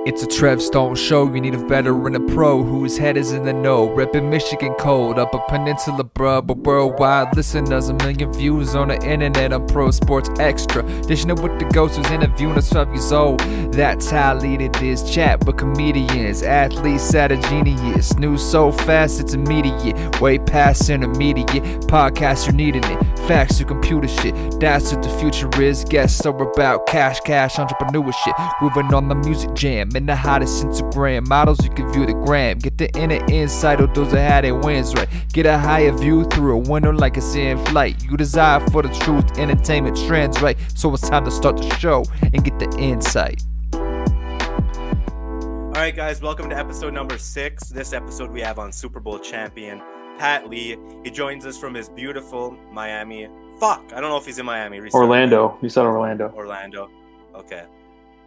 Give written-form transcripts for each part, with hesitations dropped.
It's a Trev Stone show, you need a veteran, a pro whose head is in the know. Reppin' Michigan cold, Upper Peninsula bruh, but worldwide listeners, 1 million views on the internet on Pro Sports Extra. Dishing it with the ghost who's interviewing us 12 years old. That's how lead it is, chat with comedians, athletes at a genius. News so fast it's immediate, way past intermediate. Podcast you're needing it, facts to computer shit. That's what the future is, guests are about cash, entrepreneur shit. Moving on the music jam. And the hottest Instagram models, you can view the gram. Get the inner insight of those that had their wins right. Get a higher view through a window like it's in flight. You desire for the truth, entertainment trends right. So it's time to start the show and get the insight. All right, guys, welcome to episode number 6. This episode we have on Super Bowl champion Pat Lee. He joins us from his beautiful Miami. I don't know if he's in Miami. Orlando. You said Orlando. Orlando. Okay.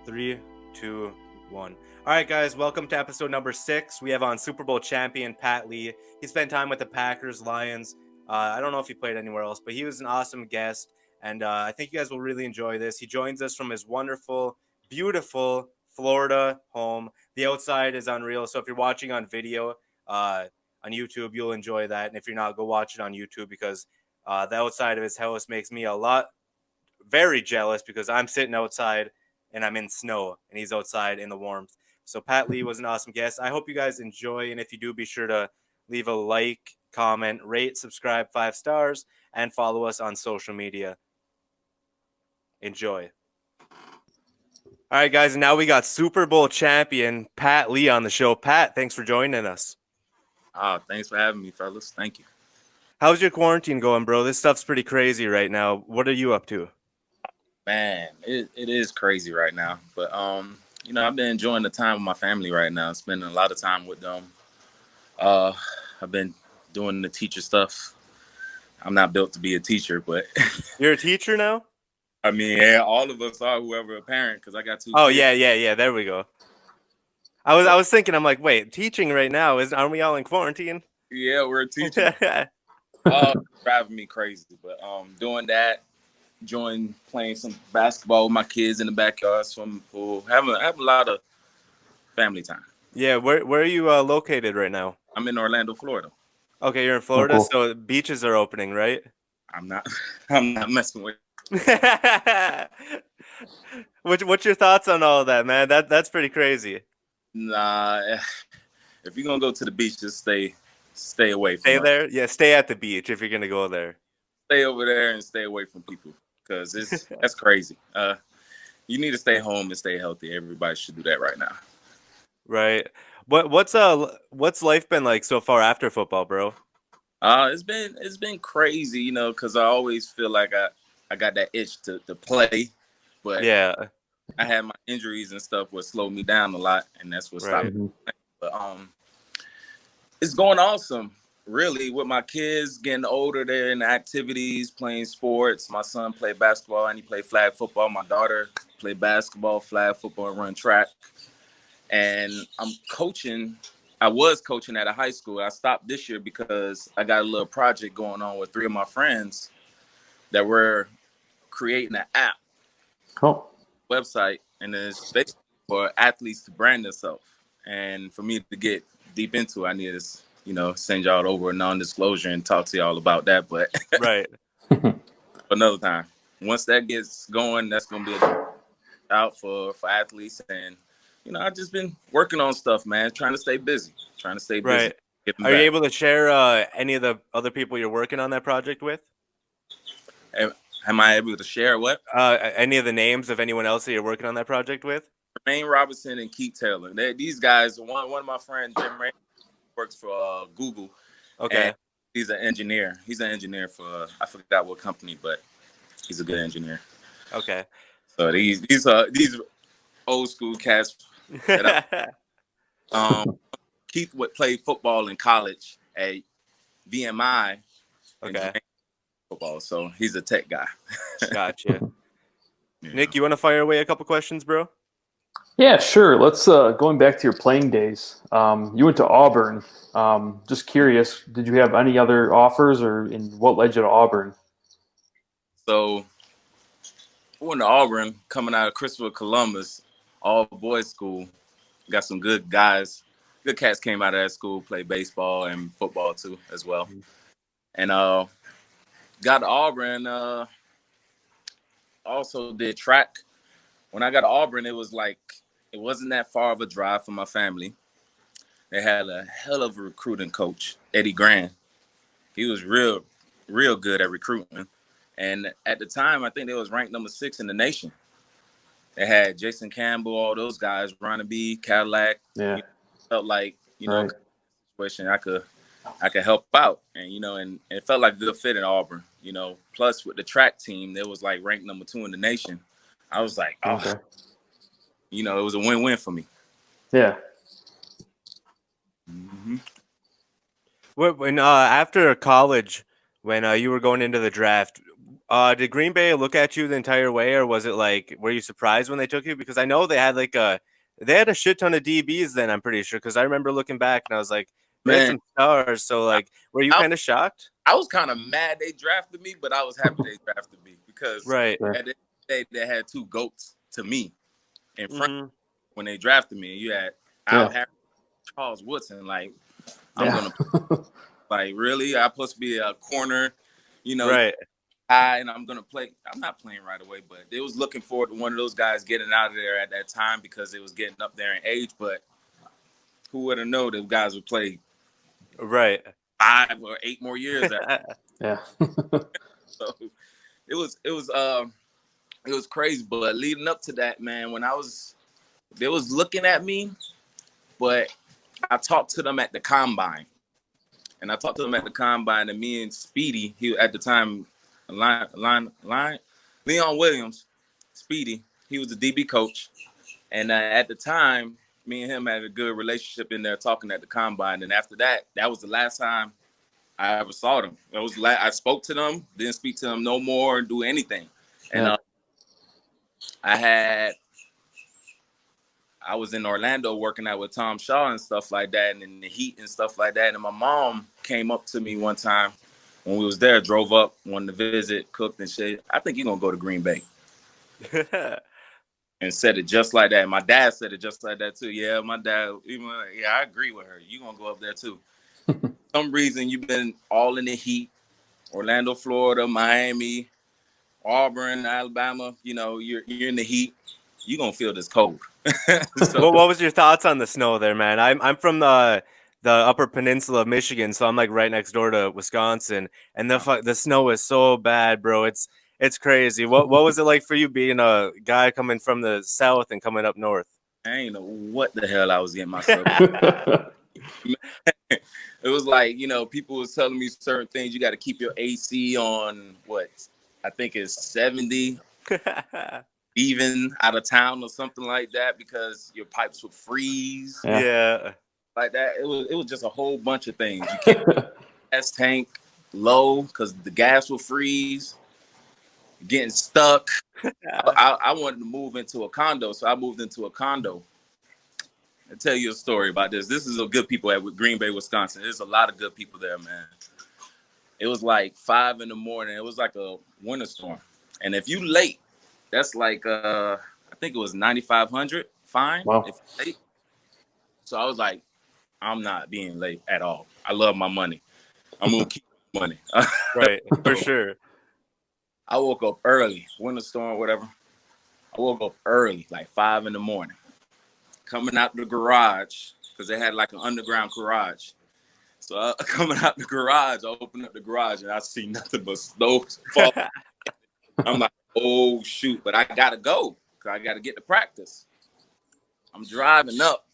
3, 2, 1. All right, guys, welcome to episode number 6. We have on Super Bowl champion Pat Lee. He spent time with the Packers, Lions. I don't know if he played anywhere else, but he was an awesome guest, and I think you guys will really enjoy this. He joins us from his wonderful, beautiful Florida home. The outside is unreal, so if you're watching on video on YouTube, you'll enjoy that, and if you're not, go watch it on YouTube because the outside of his house makes me very jealous because I'm sitting outside and I'm in snow, and he's outside in the warmth. So Pat Lee was an awesome guest. I hope you guys enjoy, and if you do, be sure to leave a like, comment, rate, subscribe 5 stars, and follow us on social media. Enjoy. All right, guys, and now we got Super Bowl champion Pat Lee on the show. Pat, thanks for joining us. Thanks for having me, fellas. Thank you. How's your quarantine going, bro? This stuff's pretty crazy right now. What are you up to? Man, it is crazy right now. But, I've been enjoying the time with my family right now, spending a lot of time with them. I've been doing the teacher stuff. I'm not built to be a teacher, but... You're a teacher now? I mean, yeah, all of us are, whoever a parent, because I got 2 Oh, kids. yeah. There we go. I was thinking, I'm like, wait, teaching right now, aren't we all in quarantine? Yeah, we're a teacher. Driving me crazy. But doing that, enjoying playing some basketball with my kids in the backyard, swimming pool, having a lot of family time. Yeah, where are you located right now? I'm in Orlando, Florida. Okay, you're in Florida, cool. So beaches are opening, right? I'm not messing with. What's your thoughts on all of that, man? That's pretty crazy. Nah, if you're gonna go to the beach, just stay away from Stay there? Yeah, stay at the beach if you're gonna go there. Stay over there and stay away from people because that's crazy. You need to stay home and stay healthy. Everybody should do that right now. Right. What's life been like so far after football, bro? It's been crazy, because I always feel like I got that itch to play, but yeah, I had my injuries and stuff what slowed me down a lot, and that's what stopped me. But it's going awesome. Really, with my kids getting older, they're in activities, playing sports. My son played basketball and he played flag football. My daughter played basketball, flag football, and run track. And I'm coaching. I was coaching at a high school. I stopped this year because I got a little project going on with 3 of my friends that were creating an app, website, and it's basically for athletes to brand themselves. And for me to get deep into it, I need to send y'all over a non-disclosure and talk to y'all about that. But right. Another time. Once that gets going, that's going to be out for athletes. And, I've just been working on stuff, man, trying to stay busy. Right. Are you able to share any of the other people you're working on that project with? Am I able to share what? Any of the names of anyone else that you're working on that project with? Jermaine Robinson and Keith Taylor. These guys, one of my friends, Jim Ray, works for Google. Okay. He's an engineer. He's an engineer for I forgot what company, but he's a good engineer. Okay. So these old school cats. Keith would play football in college at VMI. Okay. Football, so he's a tech guy. Gotcha. Nick, you want to fire away a couple questions, bro? Yeah, sure. Let's going back to your playing days. You went to Auburn. Just curious, did you have any other offers, or what led you to Auburn? So I went to Auburn coming out of Christopher Columbus, all boys school, got some good guys. Good cats came out of that school, played baseball and football too as well. And got to Auburn, also did track. When I got to Auburn, it wasn't that far of a drive for my family. They had a hell of a recruiting coach, Eddie Grand. He was real good at recruiting. And at the time, I think they was ranked number 6 in the nation. They had Jason Campbell, all those guys, Ronnie B, Cadillac. Yeah. Felt like, situation I could help out. And it felt like a good fit in Auburn. Plus with the track team, they was like ranked number 2 in the nation. I was like, it was a win-win for me. Yeah. Mm-hmm. When after college, when you were going into the draft, did Green Bay look at you the entire way, or was it like, were you surprised when they took you? Because I know they had a shit ton of DBs then, I'm pretty sure, because I remember looking back and I was like, they had some stars. So were you kind of shocked? I was kind of mad they drafted me, but I was happy they drafted me because at the end of the day, they had 2 GOATs to me in front when they drafted me. You had Al Harris, Charles Woodson. I'm gonna really? I'm supposed to be a corner, high, and I'm gonna play. I'm not playing right away, but they was looking forward to one of those guys getting out of there at that time because it was getting up there in age. But who would have known those guys would play 5 or 8 more years after? Yeah. So it was crazy. But leading up to that, man, they was looking at me, but I talked to them at the combine. And me and Speedy, he at the time, Leon Williams, Speedy, he was the DB coach. And at the time, me and him had a good relationship in there talking at the combine. And after that, that was the last time I ever saw them. I spoke to them, didn't speak to them no more, do anything. And I was in Orlando working out with Tom Shaw and stuff like that, and in the heat and stuff like that. And my mom came up to me one time when we was there, drove up, wanted to visit, cooked and shit. I think you're going to go to Green Bay. And said it just like that. My dad said it just like that too. Yeah, my dad, I agree with her. You're going to go up there too. For some reason, you've been all in the heat. Orlando, Florida, Miami, Auburn, Alabama. You're in the heat. You're going to feel this cold. What was your thoughts on the snow there, man? I'm from the Upper Peninsula of Michigan, so I'm right next door to Wisconsin, and the snow is so bad, bro. It's crazy. What was it like for you being a guy coming from the south and coming up north? I ain't know what the hell I was getting myself. It was like, people was telling me certain things. You got to keep your AC on what I think is 70. Even out of town or something like that because your pipes would freeze. Yeah. Like that. It was just a whole bunch of things. You can't gas tank low because the gas will freeze. Getting stuck. I wanted to move into a condo, so I moved into a condo. I'll tell you a story about this. This is a good people at Green Bay, Wisconsin. There's a lot of good people there, man. It was like 5 a.m. It was like a winter storm. And if you late, that's like, I think it was $9,500 fine. Wow. If you're late. So I was like, I'm not being late at all. I love my money. I'm going to keep money. Right, for sure. I woke up early, winter storm, whatever. I woke up early, like 5 a.m. Coming out the garage, because they had like an underground garage. So coming out the garage, I open up the garage, and I see nothing but snow fall. I'm like, oh, shoot, but I got to go because I got to get to practice. I'm driving up,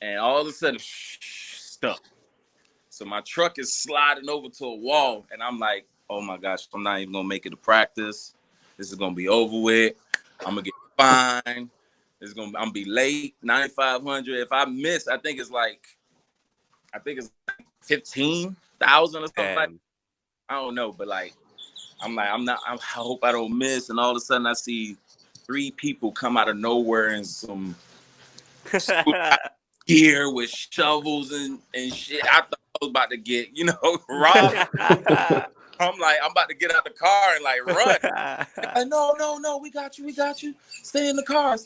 and all of a sudden, stuck. So my truck is sliding over to a wall, and I'm like, oh, my gosh, I'm not even going to make it to practice. This is going to be over with. I'm going to get fined. I'm going to be late, $9,500. If I miss, I think it's like 15,000 or something like that. I don't know, but like, I hope I don't miss. And all of a sudden I see 3 people come out of nowhere in some gear with shovels and shit. I thought I was about to get, robbed. I'm like, I'm about to get out the car and like run. Like, no, we got you. Stay in the car.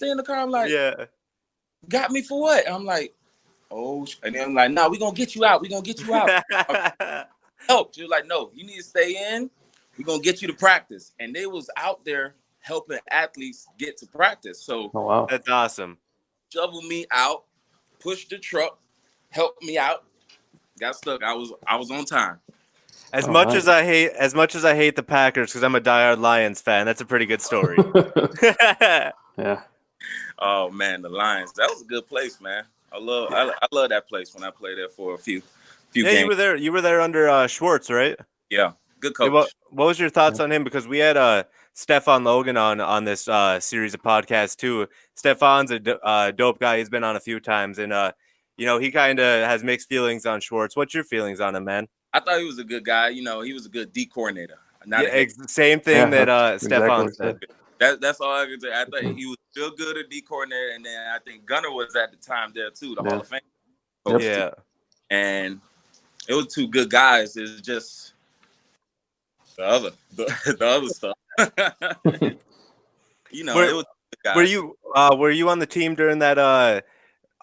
I'm like, yeah. got me for what? And I'm like, oh, and then I'm like, nah, we're gonna get you out. We're gonna get you out. Help. She was like, no, you need to stay in. We're gonna get you to practice. And they was out there helping athletes get to practice. So That's awesome. Shovel me out, pushed the truck, helped me out, got stuck. I was on time. As much as I hate the Packers because I'm a diehard Lions fan, that's a pretty good story. Yeah. Oh man, the Lions. That was a good place, man. I love that place when I played there for a few games. You were there under Schwartz, right? Yeah, good coach. What was your thoughts on him? Because we had Stefan Logan on this series of podcasts too. Stefan's a dope guy. He's been on a few times, and he kind of has mixed feelings on Schwartz. What's your feelings on him, man? I thought he was a good guy. He was a good D coordinator. Same thing that Stefan said. That's all I can say. I thought he was still good at D coordinator, and then I think Gunner was at the time there too, the Hall of Fame coach. Yeah, and it was two good guys. It's just the other stuff. It was good guys. Were you on the team during that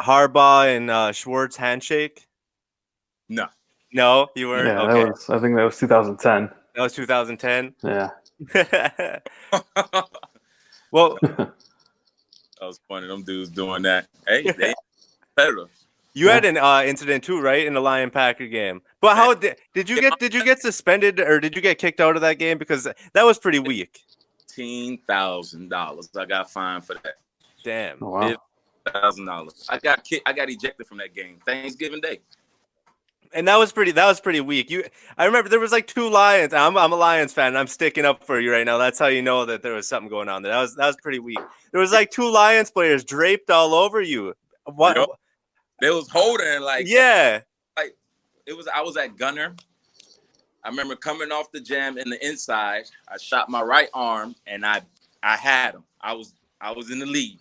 Harbaugh and Schwartz handshake? No, you weren't. Yeah, okay. I think that was 2010. That was 2010. Yeah. Well, that was funny. Them dudes doing that. Hey, they competitive. You had an incident too, right, in the Lion Packer game. But how did you get suspended or did you get kicked out of that game? Because that was pretty weak. $15,000. I got fined for that. Damn. Oh, wow. $1,000. I got ejected from that game Thanksgiving Day. And that was pretty weak. I remember there was like two Lions. I'm a Lions fan. And I'm sticking up for you right now. That's how you know that there was something going on there. That was pretty weak. There was like two Lions players draped all over you. What? Yep. They was holding like like it was. I was at Gunner. I remember coming off the jam in the inside. I shot my right arm and I had him. I was in the lead.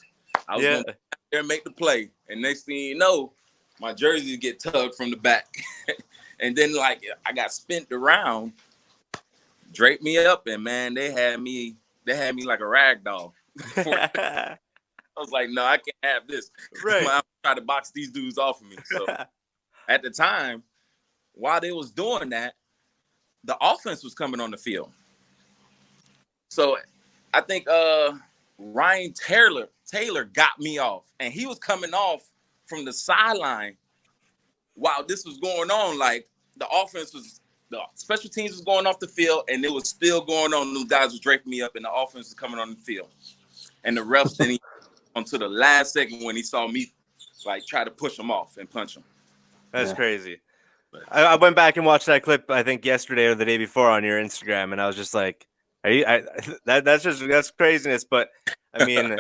I was going there and make the play. And next thing you know, my jersey get tugged from the back. And then like I got spent around, draped me up, and man, they had me like a rag doll. I was like, no, I can't have this. Right. I'm trying to box these dudes off of me. So at the time, while they was doing that, the offense was coming on the field. So I think Ryan Taylor got me off, and he was coming off from the sideline while this was going on. Like the special teams was going off the field, and it was still going on. Those guys was draping me up, and the offense was coming on the field. And the refs didn't until the last second when he saw me like try to push him off and punch him. That's crazy. I went back and watched that clip, I think yesterday or the day before on your Instagram, and I was just like, that's craziness. But I mean,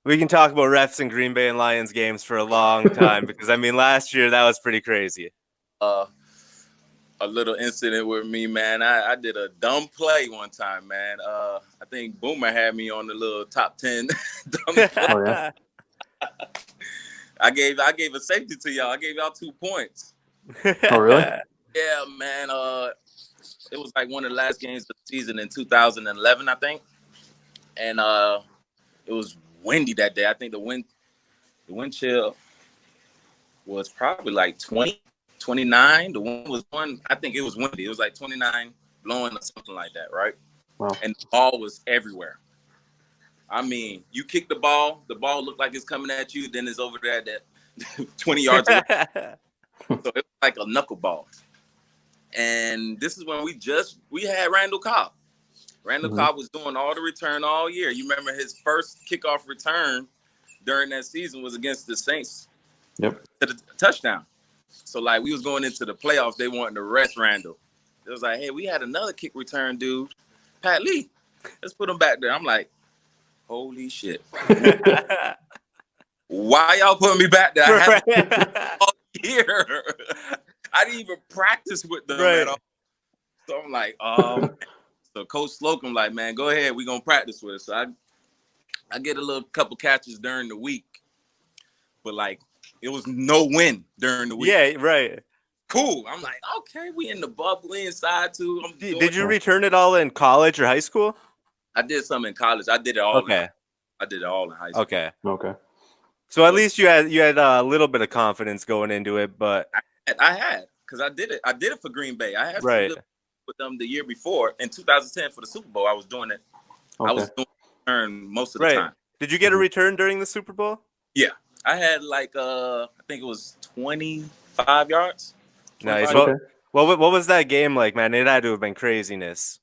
we can talk about refs in Green Bay and Lions games for a long time because I mean, last year that was pretty crazy. A little incident with me, man. I did a dumb play one time, man. I think Boomer had me on the little top 10 dumb play. Oh, yeah. I gave a safety to y'all. I gave y'all 2 points. Oh, really? Yeah, man. It was like one of the last games of the season in 2011, I think. And it was windy that day. I think the wind chill was probably like 20, 29. The wind was I think it was windy. It was like 29 blowing or something like that, right? Wow. And the ball was everywhere. I mean, you kick the ball looked like it's coming at you, then it's over there at that 20 yards away. So it was like a knuckleball. And this is when we had Randall Cobb. Randall Cobb was doing all the return all year. You remember his first kickoff return during that season was against the Saints. Yep. To the touchdown. So like we was going into the playoffs, they wanted to rest Randall. It was like, hey, we had another kick return dude, Pat Lee. Let's put him back there. I'm like, holy shit. Why y'all putting me back there? I haven't all year. I didn't even practice with them at all. So I'm like, so Coach Slocum like, man, go ahead. We're going to practice with us. So I get a little couple catches during the week. But like, it was no win during the week. Yeah, right. Cool. I'm like, okay, we in the bubble inside too. Did you return it all in college or high school? I did some in college. I did it all. Okay. I did it all in high school. Okay. So at least you had a little bit of confidence going into it, but I had because I did it for Green Bay. I had right. with them the year before in 2010 for the Super Bowl. I was doing it. Okay. I was doing return most of the Right. time. Did you get a return during the Super Bowl? Yeah, I had like I think it was 25 yards. 25 Nice. Okay. What was that game like, man? It had to have been craziness.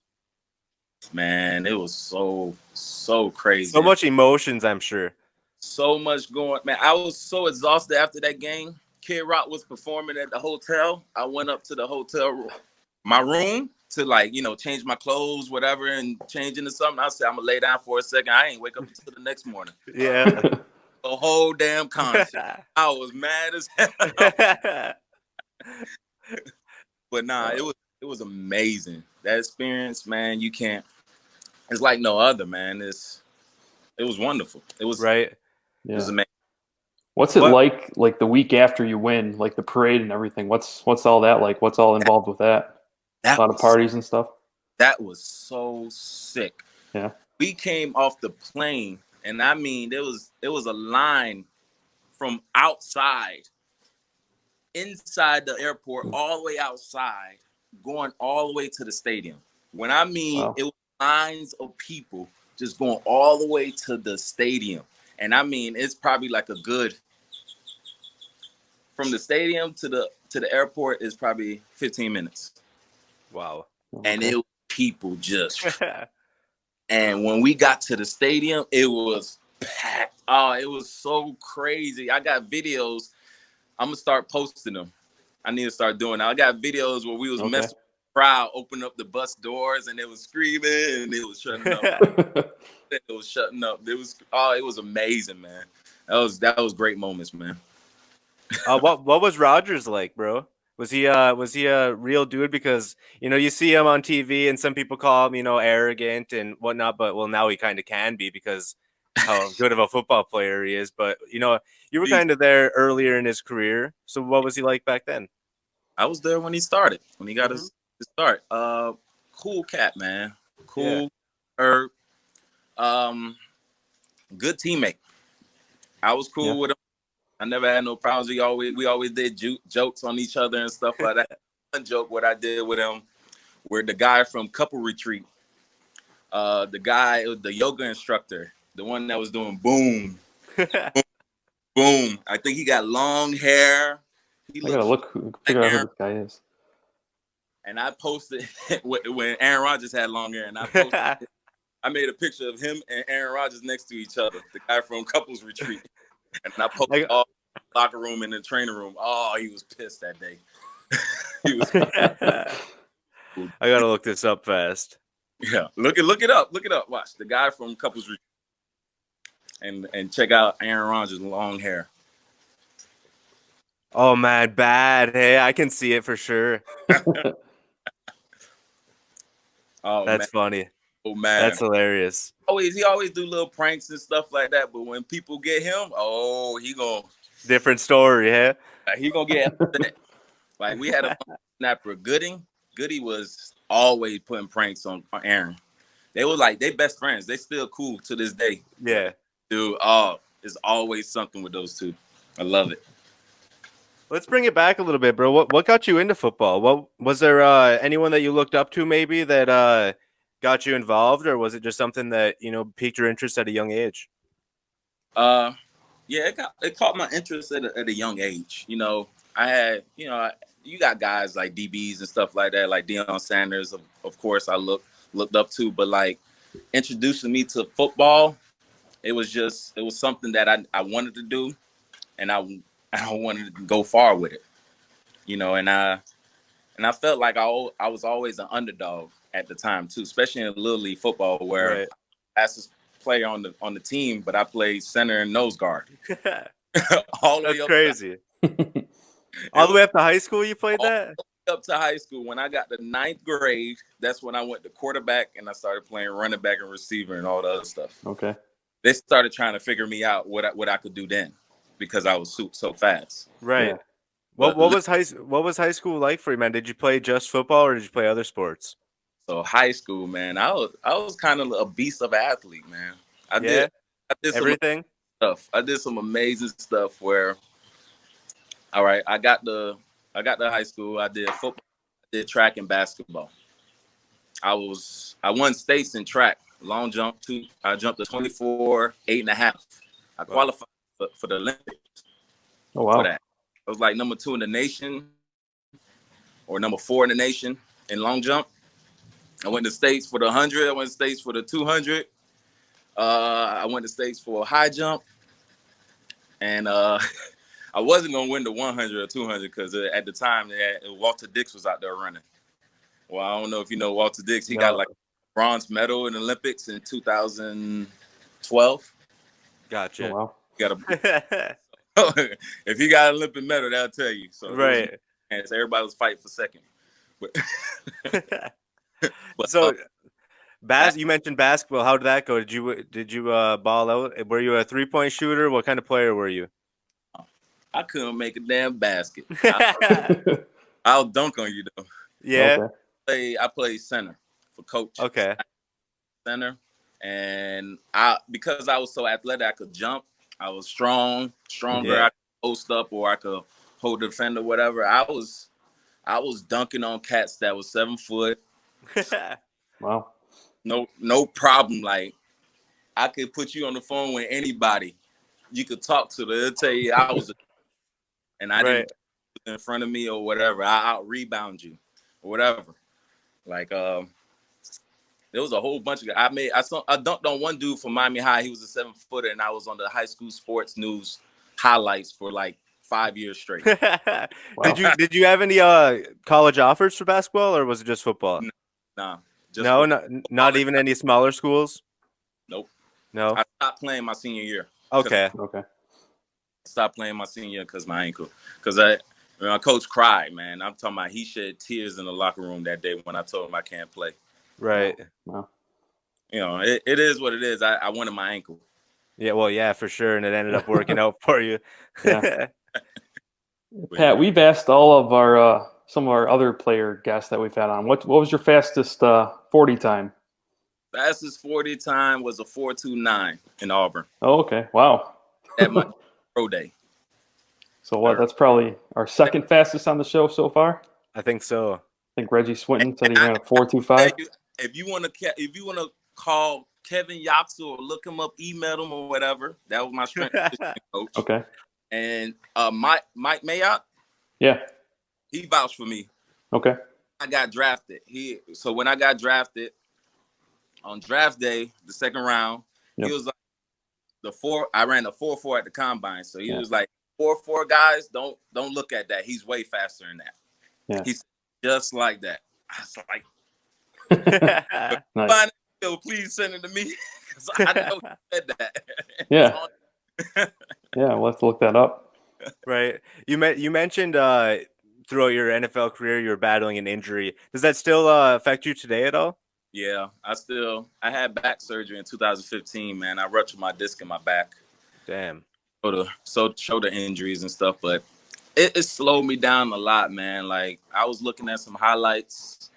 Man, it was so crazy. So much emotions, I'm sure. So much going. Man, I was so exhausted after that game. Kid Rock was performing at the hotel. I went up to the hotel room, my room, to like, change my clothes, whatever, and change into something. I said, I'm gonna lay down for a second. I ain't wake up until the next morning. Yeah. The whole damn concert. I was mad as hell. But nah, it was amazing. That experience, man, you can't. It's like no other, man. It was wonderful. It was right. It was amazing. What's it like the week after you win, like the parade and everything? What's all that like? What's all involved with that? A lot of parties and stuff. That was so sick. Yeah. We came off the plane, and I mean, there was a line from outside, inside the airport, all the way outside, going all the way to the stadium. When I mean, It was lines of people just going all the way to the stadium. And I mean, it's probably like a good, from the stadium to the airport is probably 15 minutes. Wow. Okay. And it was people just, and when we got to the stadium, it was packed. Oh, it was so crazy. I got videos. I'm going to start posting them. I need to start doing that. I got videos where we was messing with the crowd, opening up the bus doors, and they was screaming, and it was shutting up. It was shutting up. It was amazing, man. That was great moments, man. What was Rodgers like, bro? Was he a real dude? Because you see him on TV, and some people call him arrogant and whatnot. But now he kind of can be because how good of a football player he is. But you were kind of there earlier in his career. So what was he like back then? I was there when he started. When he got his start. Cool cat, man. Cool. Yeah. Good teammate. I was cool with him. I never had no problems. We always did jokes on each other and stuff like that. One joke what I did with him, where the guy from Couple Retreat, the yoga instructor, the one that was doing boom, boom. I think he got long hair. I gotta figure out who this guy is. And I posted when Aaron Rodgers had long hair, and I posted. I made a picture of him and Aaron Rodgers next to each other, the guy from Couples Retreat. And I posted all the locker room and the training room. Oh, he was pissed that day. He was I gotta look this up fast. Yeah, look it up. Look it up. Watch the guy from Couples Retreat. And check out Aaron Rodgers' long hair. Oh man, bad. Hey, I can see it for sure. Oh, that's funny. Oh man, that's hilarious. He always do little pranks and stuff like that. But when people get him, he gonna different story, yeah. He gonna get like we had a snapper, Goody. Goody was always putting pranks on Aaron. They were like they best friends. They still cool to this day. Yeah, dude. There's always something with those two. I love it. Let's bring it back a little bit, bro. What got you into football? What was there anyone that you looked up to maybe that got you involved, or was it just something that piqued your interest at a young age? Yeah, it caught my interest at a young age. I had you got guys like DBs and stuff like that, like Deion Sanders, of course I looked up to, but like introducing me to football, it was something that I wanted to do, and I wanted to go far with it, and I felt like I was always an underdog at the time too, especially in Little League football, where fastest player on the team, but I played center and nose guard. All the way up crazy. All the way up to high school, you played that? Up to high school. When I got to 9th grade, that's when I went to quarterback and I started playing running back and receiver and all the other stuff. Okay. They started trying to figure me out what I could do then, because I was so fast. Right. Yeah. What was high school like for you, man? Did you play just football or did you play other sports? So high school, man, I was kind of a beast of an athlete, man. I did everything. stuff. I did some amazing stuff where, all right, I got to high school. I did football, I did track and basketball. I won states in track, long jump too. I jumped to 24, 8.5. I qualified for the Olympics. Oh, wow. For that. I was like number 2 in the nation or number 4 in the nation in long jump. I went to states for the 100. I went to states for the 200. I went to states for high jump. And I wasn't going to win the 100 or 200 because at the time, Walter Dix was out there running. Well, I don't know if you know Walter Dix. He got like a bronze medal in the Olympics in 2012. Gotcha. Oh, wow. If he got an Olympic medal, that'll tell you. So right. And so everybody was fighting for second. But so, you mentioned basketball. How did that go? Did you ball out? Were you a 3-point shooter? What kind of player were you? I couldn't make a damn basket. I'll dunk on you though. Yeah. Okay. I played center for coach. Okay. Center, and because I was so athletic, I could jump. I was stronger. Yeah. I could post up or I could hold the defender, whatever. I was dunking on cats that was 7 foot. Wow. No problem. Like I could put you on the phone with anybody. You could talk to them. They'll tell you I was, and I didn't in front of me or whatever. I out rebound you or whatever. Like there was a whole bunch of guys. I dunked on one dude from Miami High. He was a 7-footer, and I was on the high school sports news highlights for like 5 years straight. Wow. Did you have any college offers for basketball, or was it just football? Nah. Not even any smaller schools? Nope. No. I stopped playing my senior year. Okay. Stopped playing my senior year because my ankle. Because my coach cried, man. I'm talking about he shed tears in the locker room that day when I told him I can't play. Right. Wow. You know, it is what it is. I wanted my ankle. Yeah, well, yeah, for sure. And it ended up working out for you. Yeah. Pat, we've asked all of our some of our other player guests that we've had on. What was your fastest 40 time? Fastest 40 time was a 4.29 in Auburn. Oh, okay. Wow. At my pro day. So what? That's probably our second fastest on the show so far. I think so. I think Reggie Swinton said he ran a 4.25. If you want to call Kevin Yoxel or look him up, email him or whatever, that was my strength coach. Okay. And Mike Mayotte, yeah, he vouched for me. Okay. I got drafted. So when I got drafted on draft day, the second round, he was like I ran a 4.4 at the combine. So he was like 4.4 guys, don't look at that. He's way faster than that. Yeah. He's just like that. I was like, nice. Please send it to me because I know he said that. Yeah. Yeah, we'll have to look that up. Right. You mentioned throughout your NFL career you were battling an injury. Does that still affect you today at all? Yeah, I had back surgery in 2015, man. I ruptured my disc in my back. Damn. Shoulder injuries and stuff, but it slowed me down a lot, man. Like I was looking at some highlights,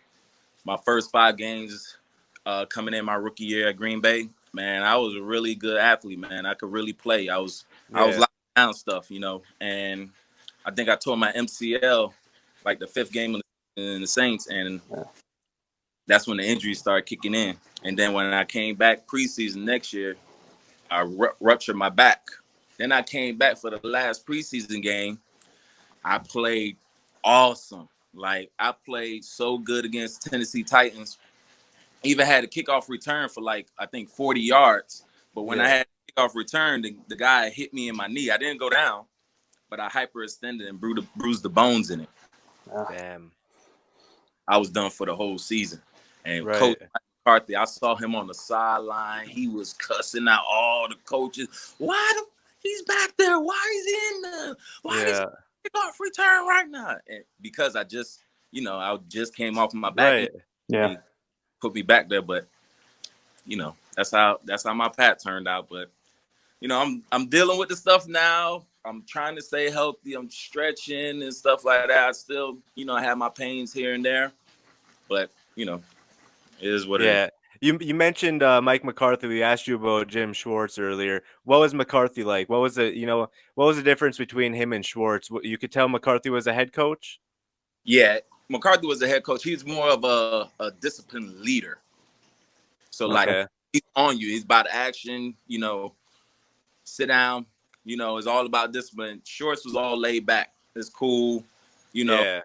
my first 5 games coming in my rookie year at Green Bay. Man, I was a really good athlete, man. I could really play. I was locking down stuff, you know. And I think I tore my MCL like the 5th game in the Saints, and that's when the injuries started kicking in. And then when I came back preseason next year, I ruptured my back. Then I came back for the last preseason game. I played awesome. Like, I played so good against Tennessee Titans. Even had a kickoff return for like, I think 40 yards. But when I had a kickoff return, the guy hit me in my knee. I didn't go down, but I hyperextended and bruised the bones in it. Damn. I was done for the whole season. And Coach McCarthy, I saw him on the sideline. He was cussing out all the coaches. He's back there? Why is he in there? Why is he kickoff return right now? And because I just came off of my back. Yeah. Put me back there, but that's how my pat turned out. But I'm dealing with the stuff now. I'm trying to stay healthy. I'm stretching and stuff like that. I still, I have my pains here and there, but it is what it is. You mentioned Mike McCarthy. We asked you about Jim Schwartz earlier. What was McCarthy like? What was the difference between him and Schwartz? You could tell McCarthy was a head coach. Yeah, McCarthy was the head coach. He's more of a disciplined leader. So like he's on you. He's about action. Sit down. It's all about discipline. Schwartz was all laid back. It's cool. And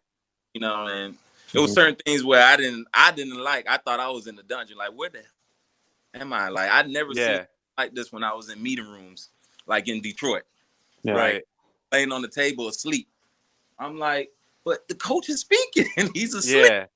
it was certain things where I didn't like. I thought I was in the dungeon. Like, where the am I? Like, I'd never seen like this when I was in meeting rooms, like in Detroit. Yeah. Right. Laying on the table asleep. I'm like, but the coach is speaking and he's asleep. Yeah.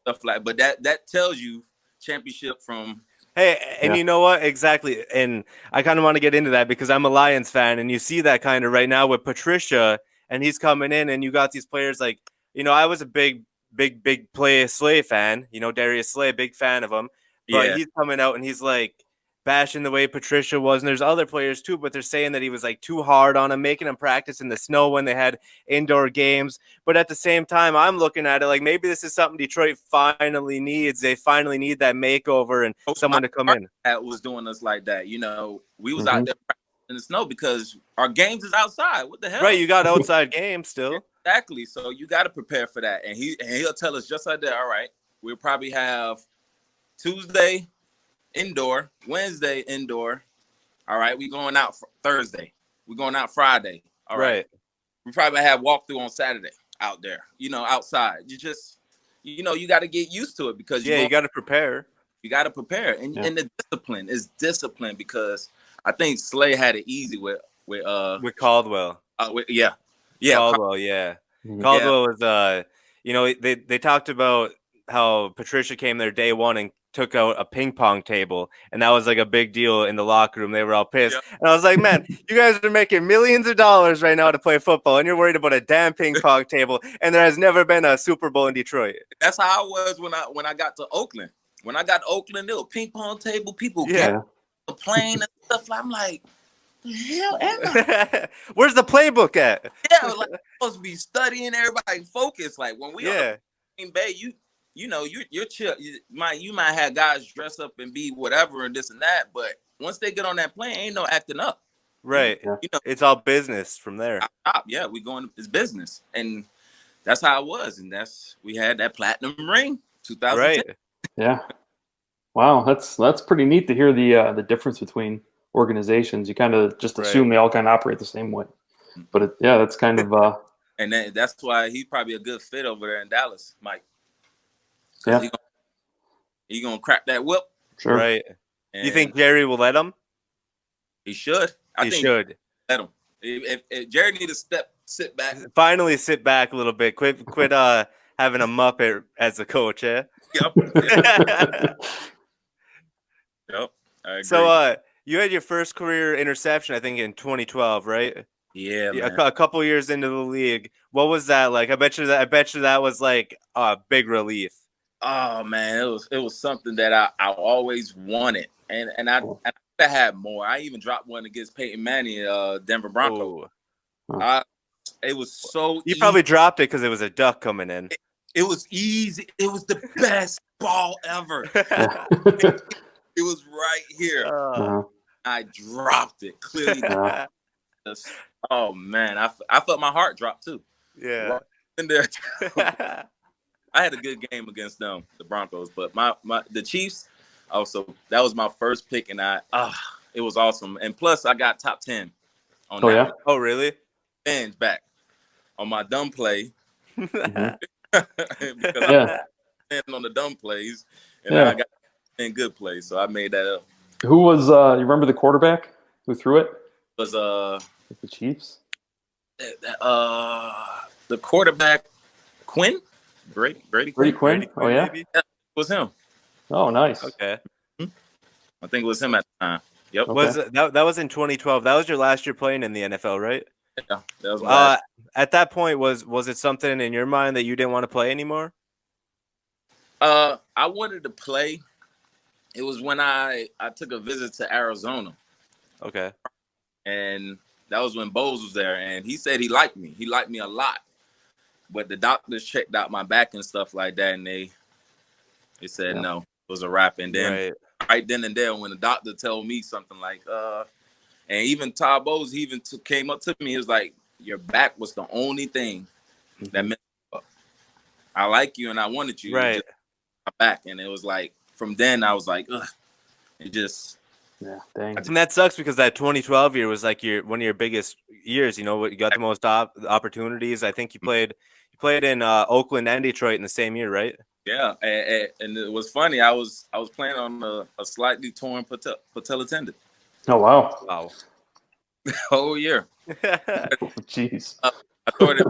Stuff like, but that tells you championship from. Hey, and you know what? Exactly. And I kind of want to get into that because I'm a Lions fan, and you see that kind of right now with Patricia, and he's coming in, and you got these players like, I was a big Slay fan, Darius Slay, big fan of him, but he's coming out and he's like bashing the way Patricia was, and there's other players too, but they're saying that he was like too hard on him, making him practice in the snow when they had indoor games. But at the same time, I'm looking at it like maybe this is something Detroit finally needs. They finally need that makeover and someone to come in. That was doing us like that. We was out there practicing in the snow because our games is outside. What the hell? Right, you got outside games still. Exactly. So you got to prepare for that. And he'll tell us just like that. All right, we'll probably have Tuesday indoor, Wednesday indoor. All right, we going out Thursday. We're going out Friday. All right. We probably have walkthrough on Saturday out there, outside. You just, you got to get used to it because you got to prepare. You got to prepare. And the discipline is discipline because I think Slay had it easy with Caldwell. Caldwell, Caldwell was they talked about how Patricia came there day one and took out a ping pong table, and that was like a big deal in the locker room. They were all pissed. And I was like, man, you guys are making millions of dollars right now to play football, and you're worried about a damn ping pong table, and there has never been a Super Bowl in Detroit. That's how I was when I got to Oakland. When I got to Oakland, there was a ping pong table, people get the plane and stuff. I'm like, the hell am I? Where's the playbook at? Yeah, like I'm supposed to be studying, everybody focused. Like when we are in Bay, you're chill. You might have guys dress up and be whatever and this and that, but once they get on that plane, ain't no acting up. Right. It's all business from there. We going. It's business, and that's how it was. And we had that platinum ring, 2010. Right. Yeah. Wow, that's pretty neat to hear the difference between organizations. You kind of just assume they all kind of operate the same way, but that's kind of. And that's why he's probably a good fit over there in Dallas, Mike. Yeah. He gonna crack that whip. Sure. Right. You think Jerry will let him? He should. He should. Let him. If Jerry need to sit back. Finally sit back a little bit. Quit having a Muppet as a coach, eh? Yep. Yep. I agree. So you had your first career interception, I think, in 2012, right? Yeah, man. A couple years into the league. What was that like? I bet you that was like a big relief. Oh man, it was something that I always wanted, and I had more. I even dropped one against Peyton Manning, Denver Broncos. It was so. You probably dropped it because it was a duck coming in. It was easy. It was the best ball ever. It was right here. I dropped it clearly. Oh man, I felt my heart drop too. Yeah. Right in there. I had a good game against them, the Broncos, but the Chiefs also, that was my first pick, and it was awesome. And plus I got top 10 on that. Yeah. Oh really? Fans back on my dumb play. Because I'm on the dumb plays, and I got in good plays, so I made that up. Who was you remember the quarterback who threw it? It was the Chiefs. The quarterback Quinn. Brady Quinn. Oh yeah, it was him. Oh nice. Okay. I think it was him at the time. Yep. Okay. That was in 2012. That was your last year playing in the NFL, right? Yeah. That was my last. At that point, was it something in your mind that you didn't want to play anymore? I wanted to play. It was when I took a visit to Arizona. Okay. And that was when Bowles was there, and he said he liked me. He liked me a lot. But the doctors checked out my back and stuff like that, and they said no. was a wrap. And then right then and there, when the doctor told me something like, and even Todd Bowles, he even came up to me. He was like, your back was the only thing that messed up. I like you and I wanted you. right. Just my back. And it was like, from then I was like, ugh. It just, Yeah, dang. And that sucks because that 2012 year was like one of your biggest years. You know, you got the most opportunities. I think you played in Oakland and Detroit in the same year, right? yeah. And it was funny. I was playing on a slightly torn patella tendon. Oh, wow. Wow. Whole year. Jeez. I started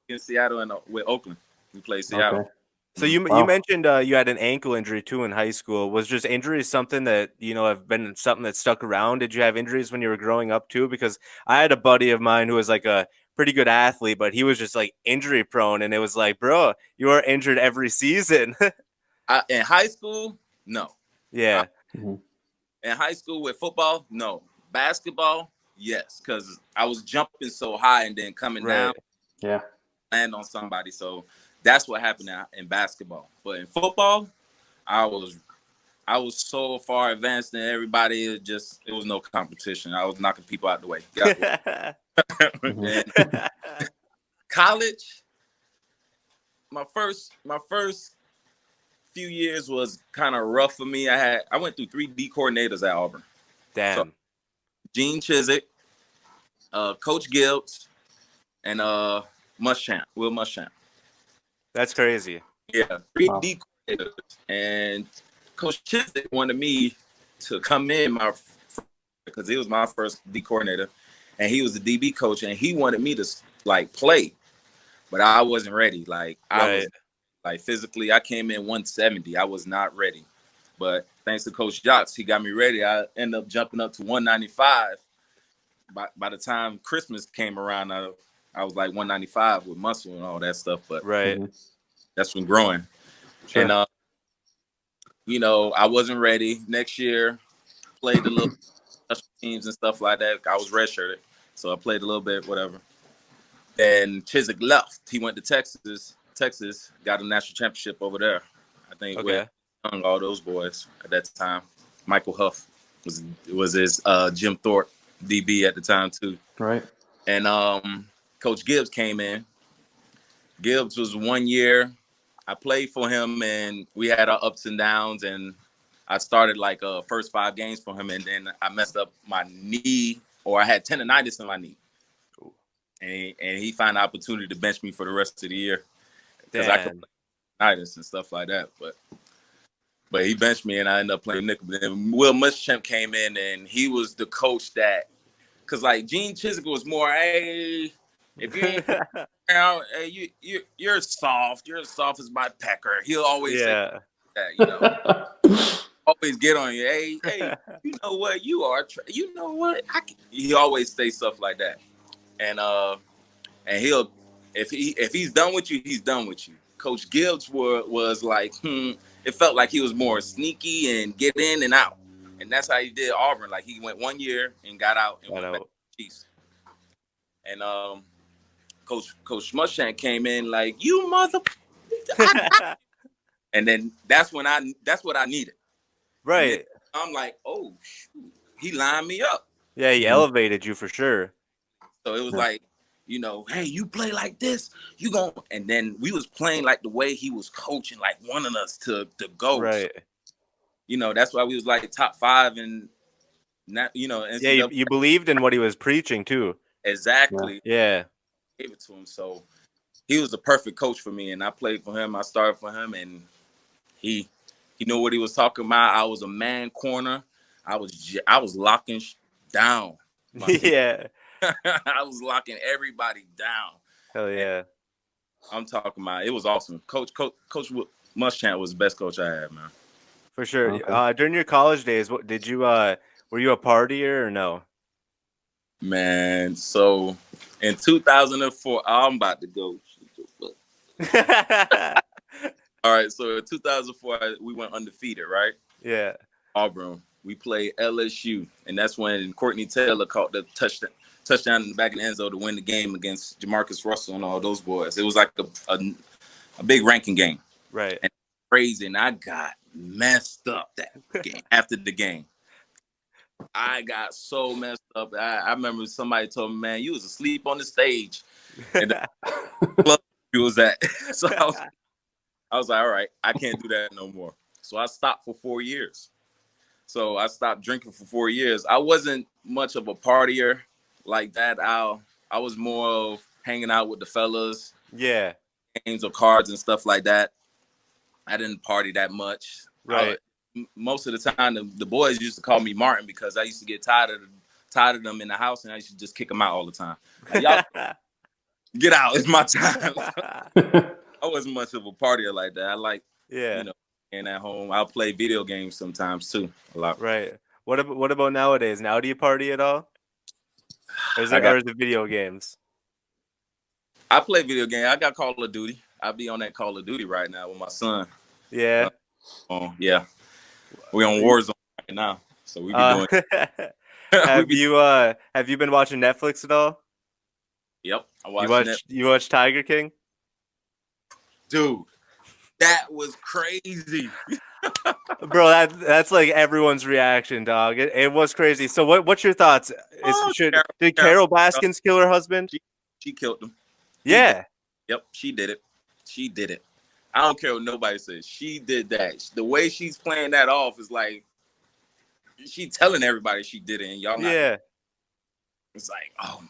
in Seattle and with Oakland. We played Seattle. Okay. So you mentioned you had an ankle injury too in high school. Was just injuries something that have been something that stuck around? Did you have injuries when you were growing up too? Because I had a buddy of mine who was like a pretty good athlete, but he was just like injury prone, and it was like, bro, you are injured every season. In high school, no. Yeah. Mhm. In high school with football, no. Basketball, yes, because I was jumping so high and then coming down, Yeah. land on somebody. So that's what happened in basketball. But in football, I was so far advanced than everybody. It was no competition. I was knocking people out the way. And college, my first few years was kind of rough for me. I went through 3 D coordinators at Auburn. Damn. So, Gene Chizik, Coach Gibbs, and Will Muschamp. That's crazy. Yeah, 3 D coordinators. And Coach Chizik wanted me to come in because he was my first D coordinator, and he was the DB coach, and he wanted me to like play, but I wasn't ready. Like I was like physically, I came in 170. I was not ready, but thanks to Coach Jocks, he got me ready. I ended up jumping up to 195. By the time Christmas came around, I was like 195 with muscle and all that stuff. But that's when growing. Sure. And I wasn't ready. Next year, played a little special teams and stuff like that. I was redshirted, so I played a little bit, whatever. And Chizik left. He went to Texas, got a national championship over there. I think with all those boys at that time. Michael Huff was his Jim Thorpe DB at the time too. Right. And Coach Gibbs came in. Gibbs was 1 year. I played for him, and we had our ups and downs. And I started like first 5 games for him, and then I messed up my knee, or I had tendonitis in my knee. And he found an opportunity to bench me for the rest of the year because I could play tendonitis and stuff like that. But he benched me, and I ended up playing nickel. Then Will Muschamp came in, and he was the coach that, because like Gene Chizik was more, hey, if you ain't around, hey, you're soft. You're as soft as my pecker. He'll always say that, always get on you. Hey, you know what? You are. You know what? He always say stuff like that, and he'll if he's done with you, he's done with you. Coach Gibbs was like, it felt like he was more sneaky and get in and out. And that's how he did Auburn. Like he went 1 year and got out and went back to the Chiefs. And Coach Muschamp came in like, you mother. And then that's what I needed. Right. I'm like, oh, shoot. He lined me up. Yeah, he elevated you for sure. So it was like, hey, you play like this, you gon'. And then we was playing like the way he was coaching, like wanting us to go. Right. So, that's why we was like top 5 and not, yeah, you believed in what he was preaching too. Exactly. Yeah. Gave it to him. So he was the perfect coach for me, and I played for him. I started for him, and he knew what he was talking about. I was a man corner. I was locking down. Yeah. I was locking everybody down. Hell yeah. And I'm talking about, it was awesome. Coach Muschamp was the best coach I had, man. For sure. Okay. During your college days, what did you were you a partier or no? Man, so in 2004, I'm about to go. All right, so in 2004, we went undefeated, right? Yeah. Auburn. We played LSU, and that's when Courtney Taylor caught the touchdown in the back of the end zone to win the game against Jamarcus Russell and all those boys. It was like a big ranking game. Right. And crazy. And I got messed up that game after the game. I got so messed up. I remember somebody told me, man, you was asleep on the stage. And the club you was at. So I was like, all right, I can't do that no more. So I stopped for 4 years. So I stopped drinking for 4 years. I wasn't much of a partier like that. I was more of hanging out with the fellas. Yeah. Games of cards and stuff like that. I didn't party that much. Right. Most of the time, the boys used to call me Martin because I used to get tired of them in the house, and I used to just kick them out all the time. Like, y'all get out. It's my time. I wasn't much of a partier like that. I like, and at home. I'll play video games sometimes too, a lot. Right. What about nowadays? Now do you party at all? Or is it video games? I play video games. I got Call of Duty. I'll be on that Call of Duty right now with my son. Yeah. Yeah. We're on Warzone right now, so we be doing. Have you been watching Netflix at all? Yep, I watched. You watched Tiger King? Dude, that was crazy. Bro, that's like everyone's reaction, dog. It was crazy. So what's your thoughts? Did Carol Baskins kill her husband? She killed him. Yeah. Yep, she did it. I don't care what nobody says. She did that. The way she's playing that off is like she telling everybody she did it, and y'all not. Yeah. It's like, oh my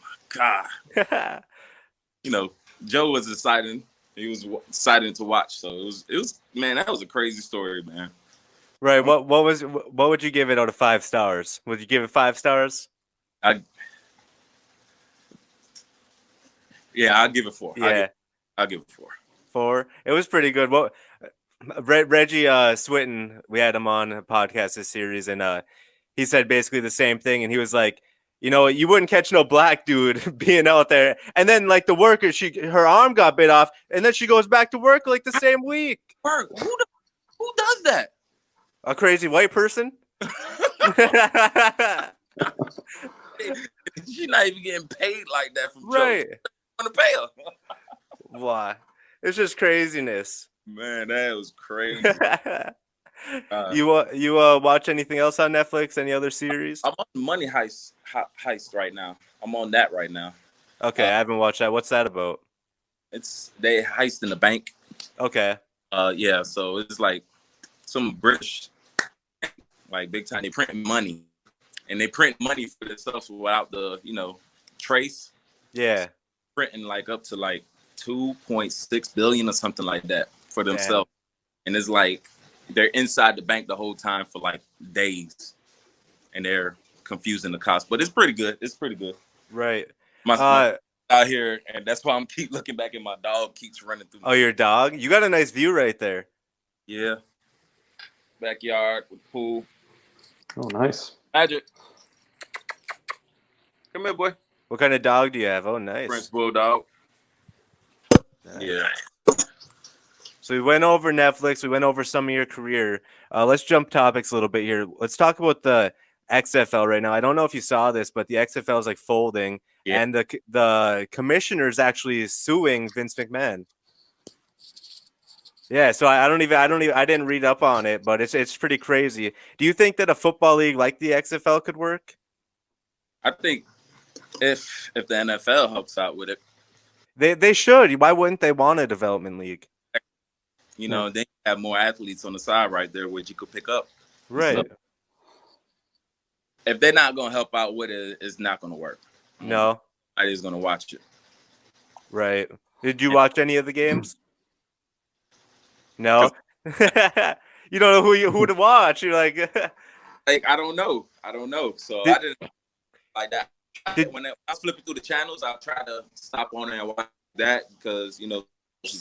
God. Joe was excited. He was excited to watch. So it was man, that was a crazy story, man. Right. What would you give it out of 5 stars? Would you give it 5 stars? I'll give it 4. Yeah. I'll give it 4. 4. It was pretty good. Reggie Swinton, we had him on a podcast this series, and he said basically the same thing, and he was like, you wouldn't catch no black dude being out there. And then like the worker, her arm got bit off, and then she goes back to work like the same week. Who does that? A crazy white person? She's not even getting paid like that from right. Joe. I'm gonna pay her. Why? It's just craziness. Man, that was crazy. You watch anything else on Netflix? Any other series? I'm on Money Heist right now. I'm on that right now. Okay, I haven't watched that. What's that about? They heist in the bank. Okay. Yeah. So it's like some British, like big time. They print money, and they print money for themselves without the trace. Yeah. Printing like up to like 2.6 billion or something like that for themselves, and it's like they're inside the bank the whole time for like days, and they're confusing the cops. But it's pretty good. Right. My son out here, and that's why I'm keep looking back, and my dog keeps running through. Oh, your dog? You got a nice view right there. Yeah. Backyard with pool. Oh, nice. Magic. Come here, boy. What kind of dog do you have? Oh, nice. French Bulldog. Nice. Yeah. So we went over Netflix. We went over some of your career. Let's jump topics a little bit here. Let's talk about the XFL right now. I don't know if you saw this, but the XFL is like folding, and the commissioner's actually suing Vince McMahon. Yeah, so I didn't read up on it, but it's pretty crazy. Do you think that a football league like the XFL could work? I think if the NFL helps out with it, they should. Why wouldn't they want a development league? Then you have more athletes on the side right there, which you could pick up. Right. So, if they're not going to help out with it, it's not going to work. No. Nobody's going to watch it. Right. Did you watch any of the games? No. You don't know who to watch. You're like, I don't know. So I didn't like that. When I was flipping through the channels, I tried to stop on it and watch that because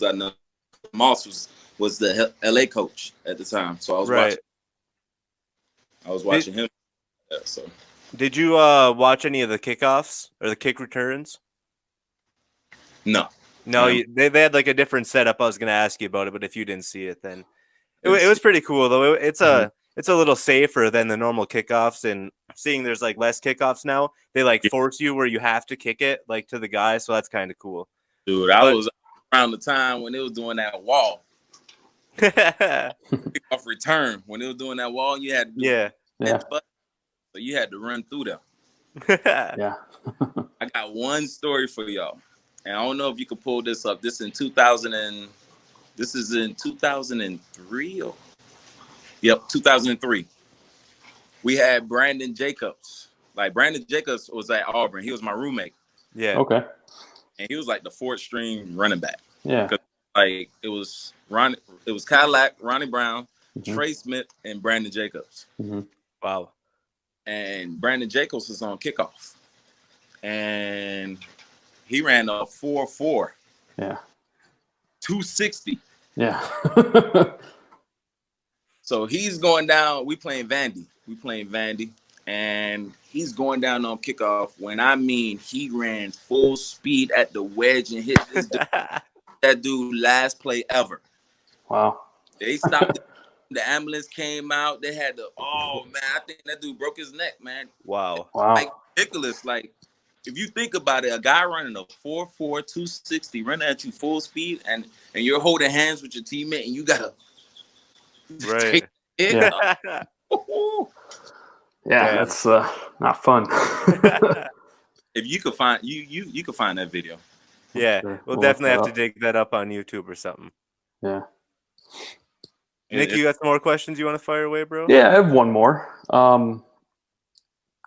I know Moss was the LA coach at the time, so I was watching him. Yeah, so did you watch any of the kickoffs or the kick returns? No. They had like a different setup. I was going to ask you about it, but if you didn't see it, then it was pretty cool though. It's a little safer than the normal kickoffs, and seeing there's like less kickoffs now, they like force you where you have to kick it like to the guy, so that's kind of cool. Dude, I was around the time when they was doing that wall. Kickoff return. When they were doing that wall, you had to do Yeah. so you had to run through them. Yeah. I got one story for y'all. And I don't know if you can pull this up. This is in 2003. Yep, 2003. We had Brandon Jacobs. Like Brandon Jacobs was at Auburn. He was my roommate. Yeah. Okay. And he was like the fourth string running back. Yeah. Like it was Cadillac, Ronnie Brown, Trey Smith, and Brandon Jacobs. Wow. And Brandon Jacobs was on kickoff. And he ran a 4.4. Yeah. 260. Yeah. So he's going down. We playing Vandy. And he's going down on kickoff. When I mean he ran full speed at the wedge and hit this that dude last play ever. Wow. They stopped. The ambulance came out. They had I think that dude broke his neck, man. Wow. Like ridiculous. Like if you think about it, a guy running a 4.4, 260, running at you full speed, and you're holding hands with your teammate, and you gotta right. take it. Yeah, that's not fun. If you could find you could find that video. Yeah, Sure. we'll We'll definitely look have that to dig that up on YouTube or something. Yeah. Nick, you got some more questions you want to fire away, bro? Yeah, I have one more.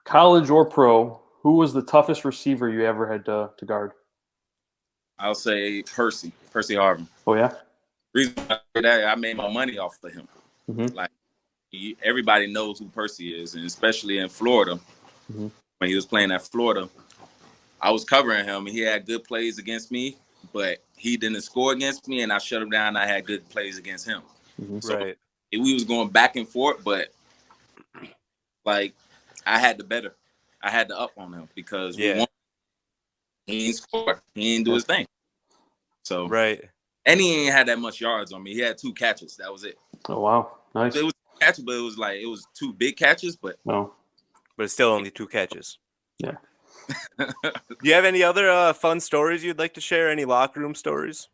College or pro, who was the toughest receiver you ever had to guard? I'll say Percy Harvin. Oh, yeah? Reason that I made my money off of him. Like everybody knows who Percy is, and especially in Florida. When he was playing at Florida, I was covering him, and he had good plays against me, but he didn't score against me, and I shut him down. I had good plays against him. So right. we was going back and forth, but like I had the up on him because he ain't score. He ain't do his thing. So right. And he ain't had that much yards on me. He had 2 catches. That was it. Oh, wow. Nice. So it was catches, but it was 2 big catches, but no. But it's still only 2 catches. Yeah. Do you have any other fun stories you'd like to share? Any locker room stories?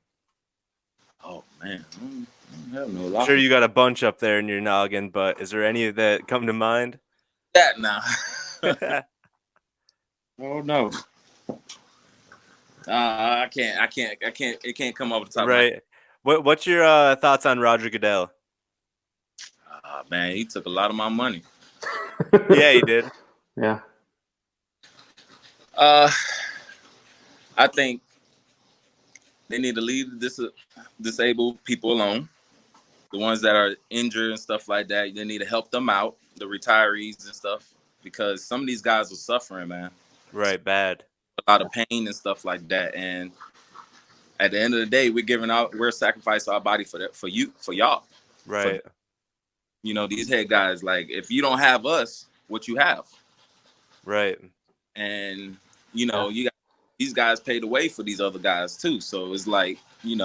Oh man, I don't know. I'm sure you got a bunch up there in your noggin, but is there any that come to mind? That now. Oh no. I can't. It can't come off the top. Right. What's your thoughts on Roger Goodell? Man, he took a lot of my money. Yeah, he did. Yeah. I think they need to leave disabled people alone. The ones that are injured and stuff like that, they need to help them out. The retirees and stuff, because some of these guys are suffering, man. Right, bad. A lot of pain and stuff like that. And at the end of the day, we're sacrificing our body for y'all. Right. These head guys, like, if you don't have us, what you have? Right. And, you got these guys paid away for these other guys too. So it's like, you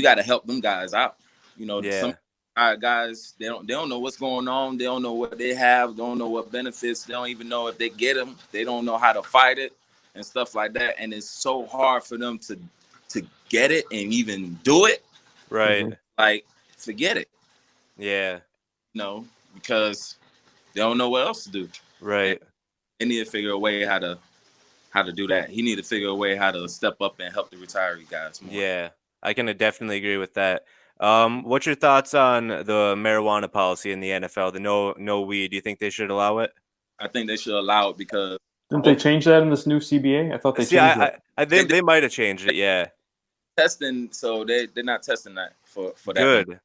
got to help them guys out. Some guys, they don't know what's going on. They don't know what they have. Don't know what benefits. They don't even know if they get them. They don't know how to fight it and stuff like that. And it's so hard for them to get it and even do it. Right. Like, forget it. Yeah. Because they don't know what else to do. Right. They need to figure a way how to do that. He need to figure a way how to step up and help the retiree guys more. Yeah, I can definitely agree with that. What's your thoughts on the marijuana policy in the NFL? The no weed. Do you think they should allow it? I think they should allow it because didn't they change that in this new CBA? I thought they changed it. I think they might have changed it. Yeah. Testing, so they're not testing that for that. Good.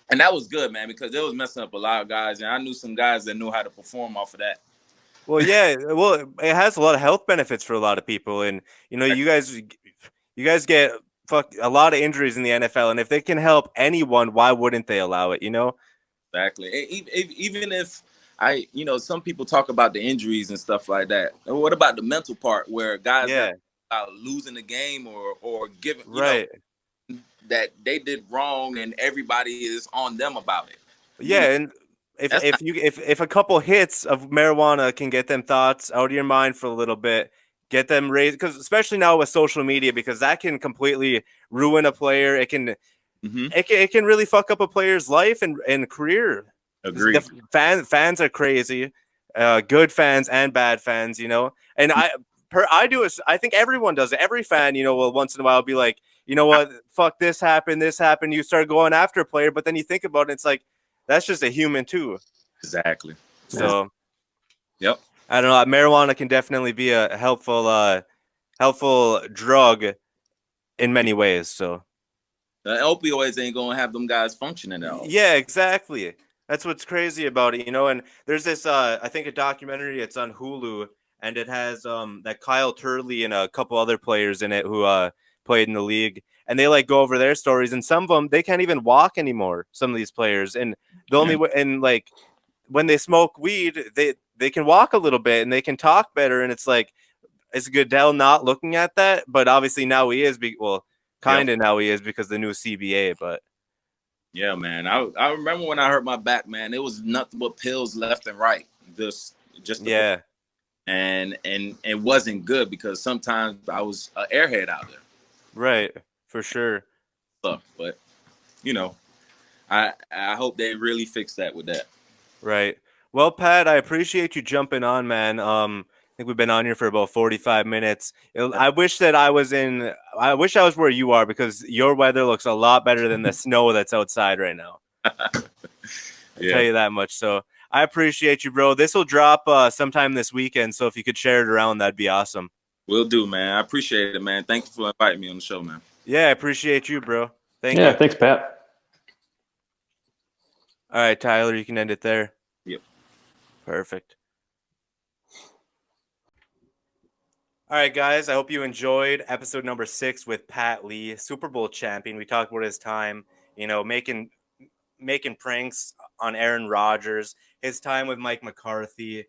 And that was good, man, because it was messing up a lot of guys, and I knew some guys that knew how to perform off of that. Well, yeah. Well, it has a lot of health benefits for a lot of people, and you guys get a lot of injuries in the NFL, and if they can help anyone, why wouldn't they allow it? Exactly. Even if some people talk about the injuries and stuff like that. What about the mental part where guys are losing the game or giving that they did wrong and everybody is on them about it? Yeah, and if a couple hits of marijuana can get them thoughts out of your mind for a little bit, get them raised, because especially now with social media, because that can completely ruin a player. It can it can really fuck up a player's life and career. Agreed. The fans are crazy, good fans and bad fans, you know. And I think everyone does it. Every fan, you know, will once in a while be like, you know what, fuck, this happened. You start going after a player, but then you think about it, it's like that's just a human too. Exactly. So, yep. I don't know. Marijuana can definitely be a helpful drug in many ways. So the opioids ain't gonna have them guys functioning at all. Yeah, exactly. That's what's crazy about it, you know. And there's this, I think, a documentary. It's on Hulu, and it has that Kyle Turley and a couple other players in it who played in the league, and they like go over their stories. And some of them they can't even walk anymore. Some of these players, and the only way, and like when they smoke weed, they can walk a little bit and they can talk better. And it's like, is Goodell not looking at that? But obviously now he is. Kind of now he is because the new CBA. But yeah, man, I remember when I hurt my back, man. It was nothing but pills left and right. And it wasn't good because sometimes I was an airhead out there. Right, for sure. But you know, I hope they really fix that with that. Right. Well, Pat, I appreciate you jumping on, man. I think we've been on here for about 45 minutes. I wish I was where you are because your weather looks a lot better than the snow that's outside right now. I'll tell you that much. So I appreciate you, bro. This will drop sometime this weekend. So if you could share it around, that'd be awesome. Will do, man. I appreciate it, man. Thank you for inviting me on the show, man. Yeah, I appreciate you, bro. Thank you. Yeah, thanks, Pat. All right, Tyler, you can end it there. Yep. Perfect. All right, guys, I hope you enjoyed episode number 6 with Pat Lee, Super Bowl champion. We talked about his time, you know, making pranks on Aaron Rodgers, his time with Mike McCarthy,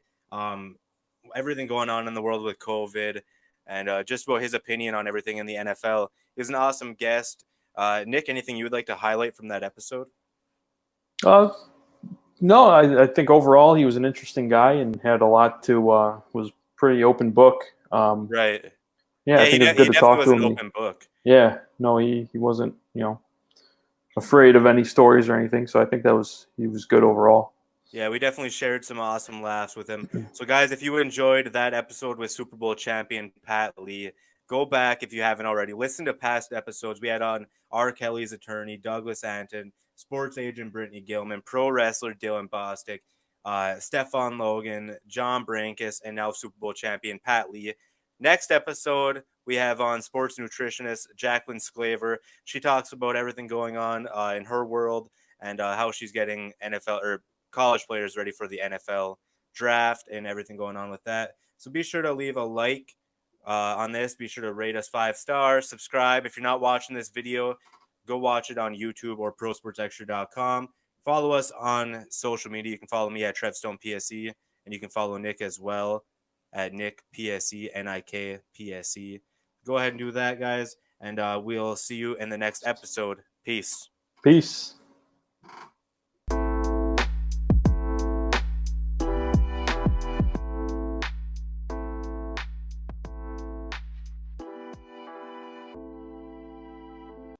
everything going on in the world with COVID, and just about his opinion on everything in the NFL. He was an awesome guest. Nick, anything you would like to highlight from that episode? No, I think overall he was an interesting guy and had a lot to was pretty open book. Right. Yeah, I think it was good to talk to him. Open book. Yeah, no, he wasn't, you know, afraid of any stories or anything. So I think he was good overall. Yeah, we definitely shared some awesome laughs with him. So, guys, if you enjoyed that episode with Super Bowl champion Pat Lee, go back if you haven't already. Listen to past episodes. We had on R. Kelly's attorney, Douglas Anton, sports agent Brittany Gilman, pro wrestler Dylan Bostic, Stefan Logan, John Brankus, and now Super Bowl champion Pat Lee. Next episode, we have on sports nutritionist Jacqueline Sclaver. She talks about everything going on in her world and how she's getting NFL or college players ready for the NFL draft and everything going on with that. So be sure to leave a like on this. Be sure to rate us 5 stars. Subscribe. If you're not watching this video, go watch it on YouTube or prosportsextra.com. Follow us on social media. You can follow me at TrevStonePSE, and you can follow Nick as well at NickPSE, NIKPSE. Go ahead and do that, guys, and we'll see you in the next episode. Peace. Peace.